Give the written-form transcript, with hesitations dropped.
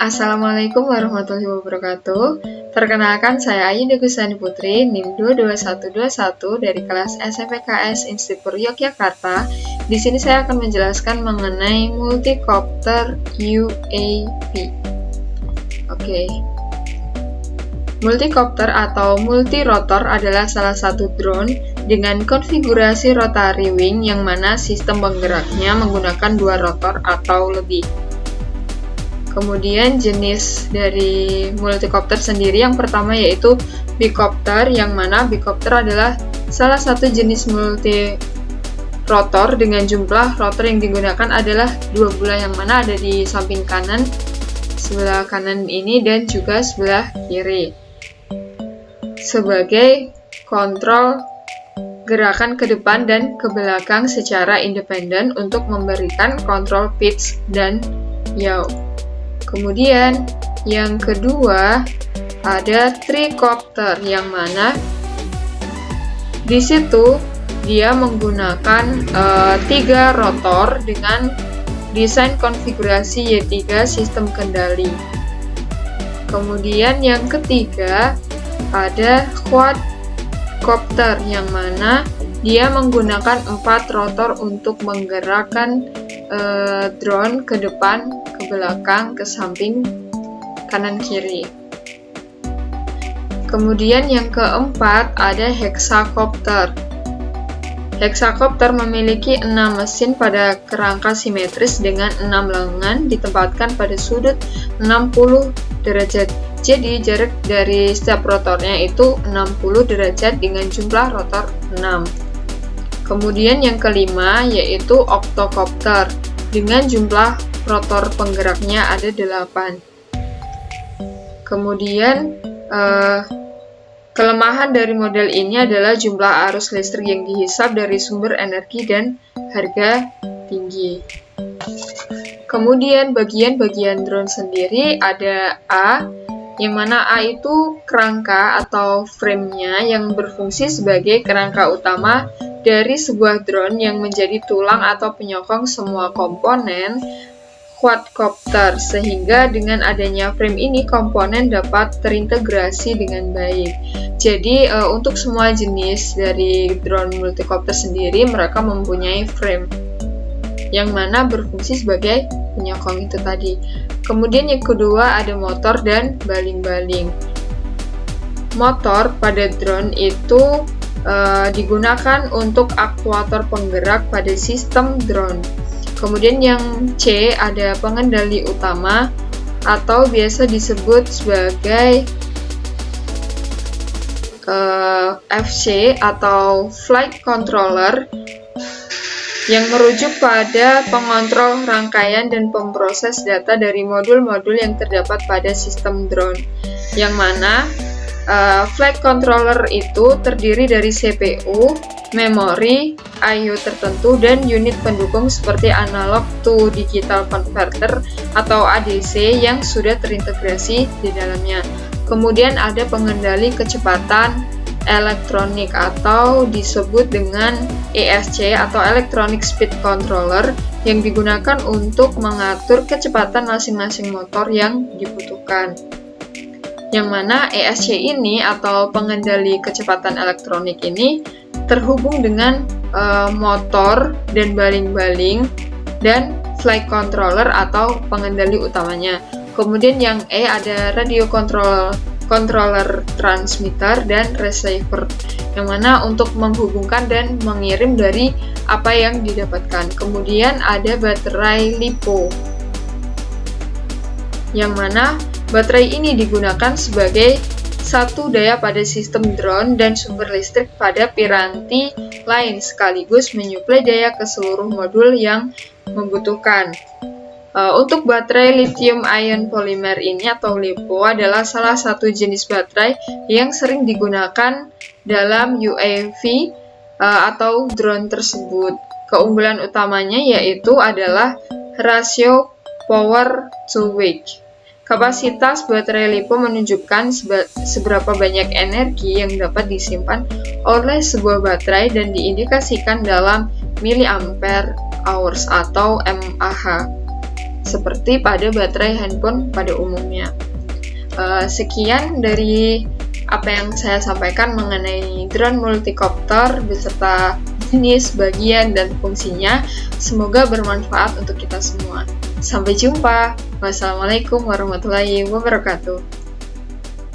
Assalamualaikum warahmatullahi wabarakatuh. Perkenalkan, saya Ayu Degusani Putri, NIM 22121 dari kelas SMPKS Institut Yogyakarta. Di sini saya akan menjelaskan mengenai multicopter UAV. Oke. Multicopter atau multirotor adalah salah satu drone dengan konfigurasi rotary wing yang mana sistem penggeraknya menggunakan dua rotor atau lebih. Kemudian jenis dari multicopter sendiri yang pertama yaitu bicopter, yang mana bicopter adalah salah satu jenis multirotor dengan jumlah rotor yang digunakan adalah dua bulah, yang mana ada di samping kanan, sebelah kanan ini dan juga sebelah kiri, sebagai kontrol gerakan ke depan dan ke belakang secara independen untuk memberikan kontrol pitch dan yaw. Kemudian yang kedua ada tricopter, yang mana di situ dia menggunakan 3 rotor dengan desain konfigurasi Y3 sistem kendali. Kemudian yang ketiga ada quadcopter, yang mana dia menggunakan 4 rotor untuk menggerakkan drone ke depan, ke belakang, ke samping, kanan, kiri. Kemudian yang keempat ada hexacopter. Hexacopter memiliki 6 mesin pada kerangka simetris dengan 6 lengan ditempatkan pada sudut 60 derajat. Jadi jarak dari setiap rotornya itu 60 derajat dengan jumlah rotor 6. Kemudian yang kelima yaitu octocopter, dengan jumlah rotor penggeraknya ada 8. Kemudian kelemahan dari model ini adalah jumlah arus listrik yang dihisap dari sumber energi dan harga tinggi. Kemudian bagian-bagian drone sendiri ada A, yang mana A itu kerangka atau frame-nya yang berfungsi sebagai kerangka utama dari sebuah drone yang menjadi tulang atau penyokong semua komponen quadcopter, sehingga dengan adanya frame ini komponen dapat terintegrasi dengan baik. Jadi untuk semua jenis dari drone multicopter sendiri mereka mempunyai frame yang mana berfungsi sebagai penyokong itu tadi. Kemudian yang kedua ada motor dan baling-baling. Motor pada drone itu digunakan untuk aktuator penggerak pada sistem drone. Kemudian yang C ada pengendali utama atau biasa disebut sebagai FC atau flight controller, yang merujuk pada pengontrol rangkaian dan pemproses data dari modul-modul yang terdapat pada sistem drone, yang mana flight controller itu terdiri dari CPU, memori, I/O tertentu, dan unit pendukung seperti analog to digital converter atau ADC yang sudah terintegrasi di dalamnya. Kemudian ada pengendali kecepatan elektronik atau disebut dengan ESC atau Electronic Speed Controller, yang digunakan untuk mengatur kecepatan masing-masing motor yang dibutuhkan. Yang mana ESC ini atau pengendali kecepatan elektronik ini terhubung dengan motor dan baling-baling dan flight controller atau pengendali utamanya. Kemudian yang E ada radio controller transmitter dan receiver, yang mana untuk menghubungkan dan mengirim dari apa yang didapatkan. Kemudian ada baterai LiPo, yang mana baterai ini digunakan sebagai satu daya pada sistem drone dan sumber listrik pada piranti lain, sekaligus menyuplai daya ke seluruh modul yang membutuhkan. Untuk baterai lithium ion polymer ini atau LiPo adalah salah satu jenis baterai yang sering digunakan dalam UAV atau drone tersebut. Keunggulan utamanya yaitu adalah rasio power to weight. Kapasitas baterai LiPo menunjukkan seberapa banyak energi yang dapat disimpan oleh sebuah baterai dan diindikasikan dalam milliampere hours atau mAh. seperti pada baterai handphone pada umumnya. Sekian dari apa yang saya sampaikan mengenai drone multicopter beserta jenis, bagian, dan fungsinya. Semoga bermanfaat untuk kita semua. Sampai jumpa. Wassalamualaikum warahmatullahi wabarakatuh.